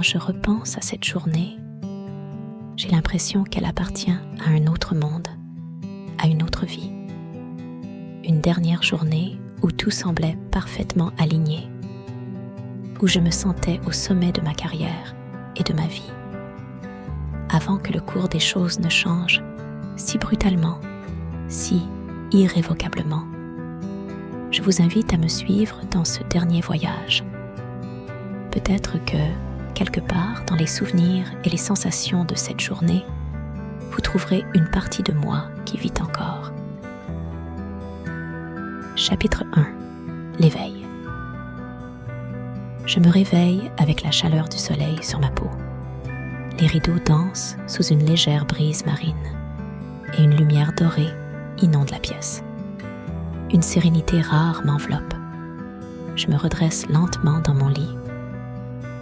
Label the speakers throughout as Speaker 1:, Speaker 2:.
Speaker 1: quand je repense à cette journée, j'ai l'impression qu'elle appartient à un autre monde, à une autre vie. Une dernière journée où tout semblait parfaitement aligné, où je me sentais au sommet de ma carrière et de ma vie, avant que le cours des choses ne change si brutalement, si irrévocablement. Je vous invite à me suivre dans ce dernier voyage. Peut-être que, quelque part dans les souvenirs et les sensations de cette journée, vous trouverez une partie de moi qui vit encore. Chapitre 1. L'éveil. Je me réveille avec la chaleur du soleil sur ma peau. Les rideaux dansent sous une légère brise marine et une lumière dorée inonde la pièce. Une sérénité rare m'enveloppe. Je me redresse lentement dans mon lit,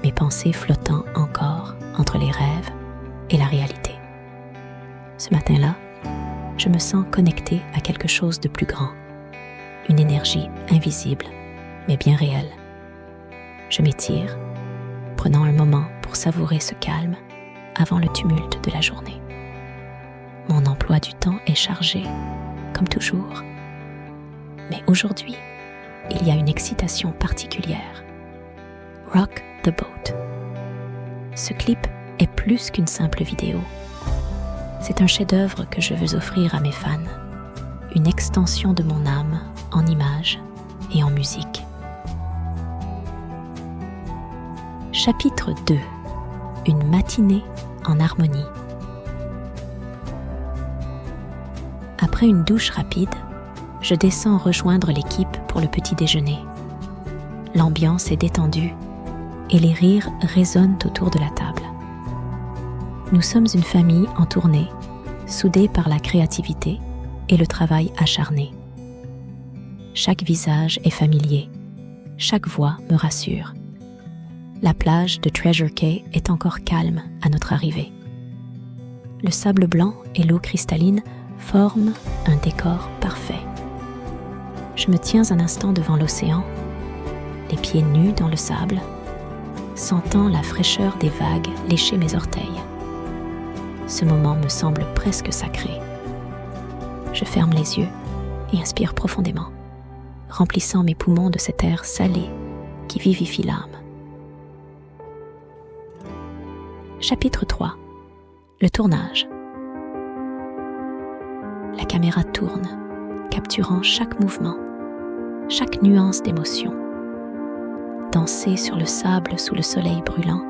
Speaker 1: mes pensées flottant encore entre les rêves et la réalité. Ce matin-là, je me sens connectée à quelque chose de plus grand, une énergie invisible, mais bien réelle. Je m'étire, prenant un moment pour savourer ce calme avant le tumulte de la journée. Mon emploi du temps est chargé, comme toujours. Mais aujourd'hui, il y a une excitation particulière. Rock the Boat. Ce clip est plus qu'une simple vidéo. C'est un chef-d'œuvre que je veux offrir à mes fans, une extension de mon âme en images et en musique. Chapitre 2. Une matinée en harmonie. Après une douche rapide, je descends rejoindre l'équipe pour le petit déjeuner. L'ambiance est détendue et les rires résonnent autour de la table. Nous sommes une famille en tournée, soudée par la créativité et le travail acharné. Chaque visage est familier, chaque voix me rassure. La plage de Treasure Cay est encore calme à notre arrivée. Le sable blanc et l'eau cristalline forment un décor parfait. Je me tiens un instant devant l'océan, les pieds nus dans le sable, sentant la fraîcheur des vagues lécher mes orteils. Ce moment me semble presque sacré. Je ferme les yeux et inspire profondément, remplissant mes poumons de cet air salé qui vivifie l'âme. Chapitre 3. Le tournage. La caméra tourne, capturant chaque mouvement, chaque nuance d'émotion. Danser sur le sable sous le soleil brûlant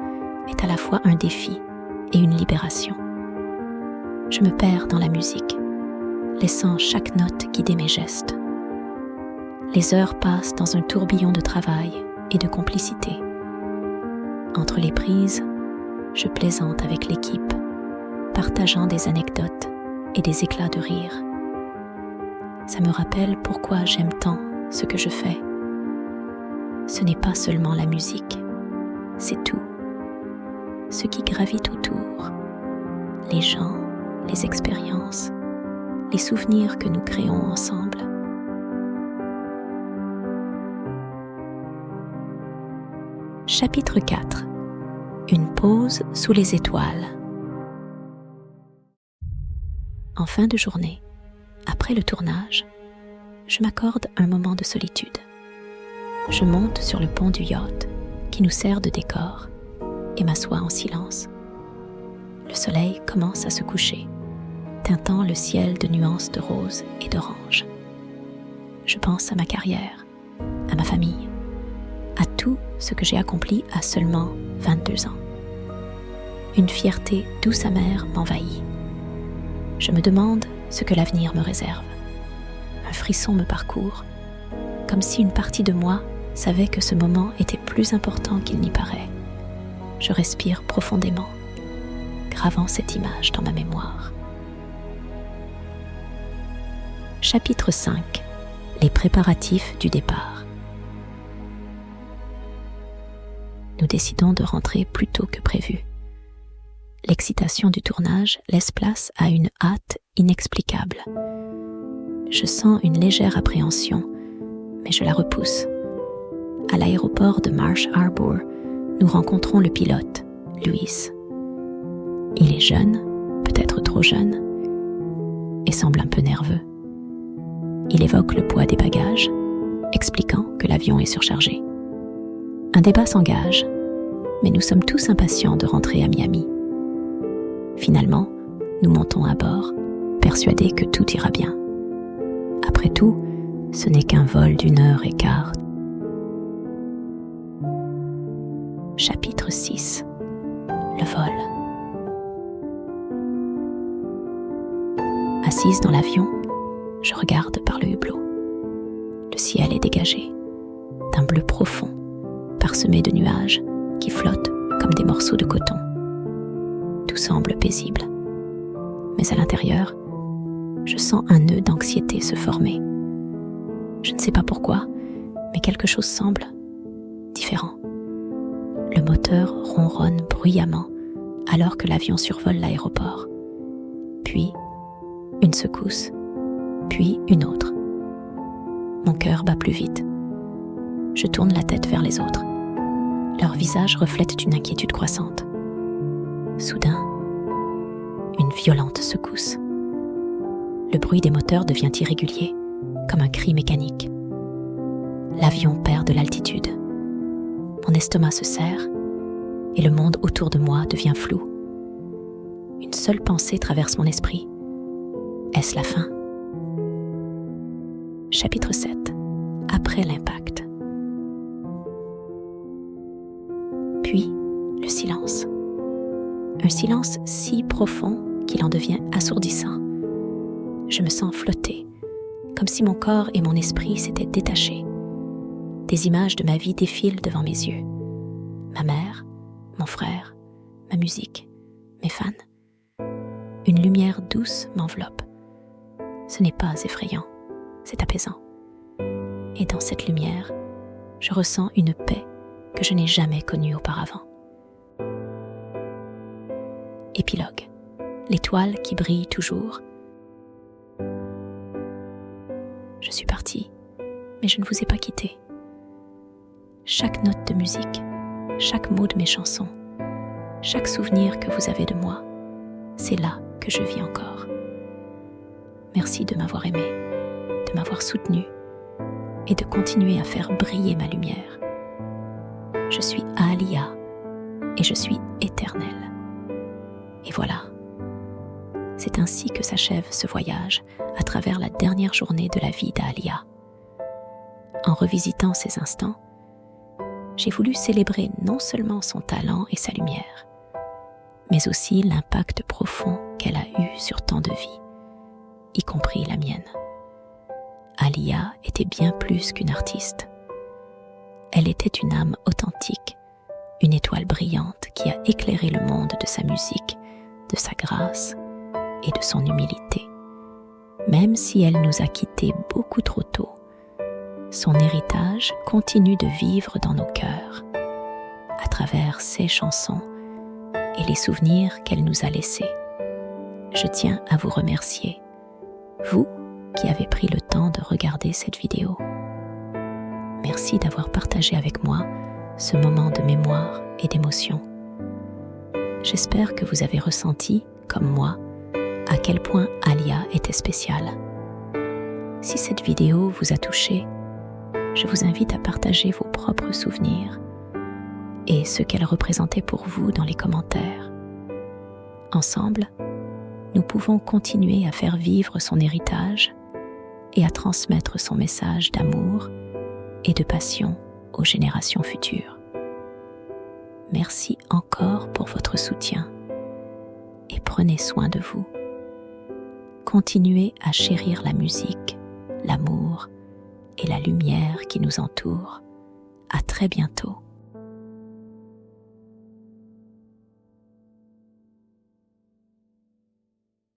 Speaker 1: est à la fois un défi et une libération. Je me perds dans la musique, laissant chaque note guider mes gestes. Les heures passent dans un tourbillon de travail et de complicité. Entre les prises, je plaisante avec l'équipe, partageant des anecdotes et des éclats de rire. Ça me rappelle pourquoi j'aime tant ce que je fais. Ce n'est pas seulement la musique, c'est tout. Ce qui gravite autour, les gens, les expériences, les souvenirs que nous créons ensemble. Chapitre 4. Une pause sous les étoiles. En fin de journée, après le tournage, je m'accorde un moment de solitude. Je monte sur le pont du yacht qui nous sert de décor et m'assois en silence. Le soleil commence à se coucher, teintant le ciel de nuances de rose et d'orange. Je pense à ma carrière, à ma famille, à tout ce que j'ai accompli à seulement 22 ans. Une fierté douce amère m'envahit. Je me demande ce que l'avenir me réserve. Un frisson me parcourt, comme si une partie de moi savait que ce moment était plus important qu'il n'y paraît. Je respire profondément, gravant cette image dans ma mémoire. Chapitre 5. Les préparatifs du départ. Nous décidons de rentrer plus tôt que prévu. L'excitation du tournage laisse place à une hâte inexplicable. Je sens une légère appréhension, mais je la repousse. À l'aéroport de Marsh Harbour, nous rencontrons le pilote, Luis. Il est jeune, peut-être trop jeune, et semble un peu nerveux. Il évoque le poids des bagages, expliquant que l'avion est surchargé. Un débat s'engage, mais nous sommes tous impatients de rentrer à Miami. Finalement, nous montons à bord, persuadés que tout ira bien. Après tout, ce n'est qu'un vol d'1h15. Chapitre 6. Le vol. Assise dans l'avion, je regarde par le hublot. Le ciel est dégagé, d'un bleu profond, parsemé de nuages qui flottent comme des morceaux de coton. Tout semble paisible. Mais à l'intérieur, je sens un nœud d'anxiété se former. Je ne sais pas pourquoi, mais quelque chose semble différent. Le moteur ronronne bruyamment alors que l'avion survole l'aéroport. Puis, une secousse, puis une autre. Mon cœur bat plus vite. Je tourne la tête vers les autres. Leurs visages reflètent une inquiétude croissante. Soudain, une violente secousse. Le bruit des moteurs devient irrégulier, comme un cri mécanique. L'avion perd de l'altitude. Mon estomac se serre et le monde autour de moi devient flou. Une seule pensée traverse mon esprit. Est-ce la fin? Chapitre 7. Après l'impact. Puis, le silence. Un silence si profond qu'il en devient assourdissant. Je me sens flotter, comme si mon corps et mon esprit s'étaient détachés. Des images de ma vie défilent devant mes yeux. Ma mère, mon frère, ma musique, mes fans. Une lumière douce m'enveloppe. Ce n'est pas effrayant, c'est apaisant. Et dans cette lumière, je ressens une paix que je n'ai jamais connue auparavant. Épilogue. L'étoile qui brille toujours. Je suis partie, mais je ne vous ai pas quitté. Chaque note de musique, chaque mot de mes chansons, chaque souvenir que vous avez de moi, c'est là que je vis encore. Merci de m'avoir aimé, de m'avoir soutenu et de continuer à faire briller ma lumière. Je suis Aaliyah et je suis éternelle. Et voilà, c'est ainsi que s'achève ce voyage à travers la dernière journée de la vie d'Aaliyah. En revisitant ces instants, j'ai voulu célébrer non seulement son talent et sa lumière, mais aussi l'impact profond qu'elle a eu sur tant de vies, y compris la mienne. Aaliyah était bien plus qu'une artiste. Elle était une âme authentique, une étoile brillante qui a éclairé le monde de sa musique, de sa grâce et de son humilité. Même si elle nous a quittés beaucoup trop tôt, son héritage continue de vivre dans nos cœurs, à travers ses chansons et les souvenirs qu'elle nous a laissés. Je tiens à vous remercier, vous qui avez pris le temps de regarder cette vidéo. Merci d'avoir partagé avec moi ce moment de mémoire et d'émotion. J'espère que vous avez ressenti, comme moi, à quel point Aaliyah était spéciale. Si cette vidéo vous a touché, je vous invite à partager vos propres souvenirs et ce qu'elle représentait pour vous dans les commentaires. Ensemble, nous pouvons continuer à faire vivre son héritage et à transmettre son message d'amour et de passion aux générations futures. Merci encore pour votre soutien et prenez soin de vous. Continuez à chérir la musique, l'amour et la lumière qui nous entoure. À très bientôt.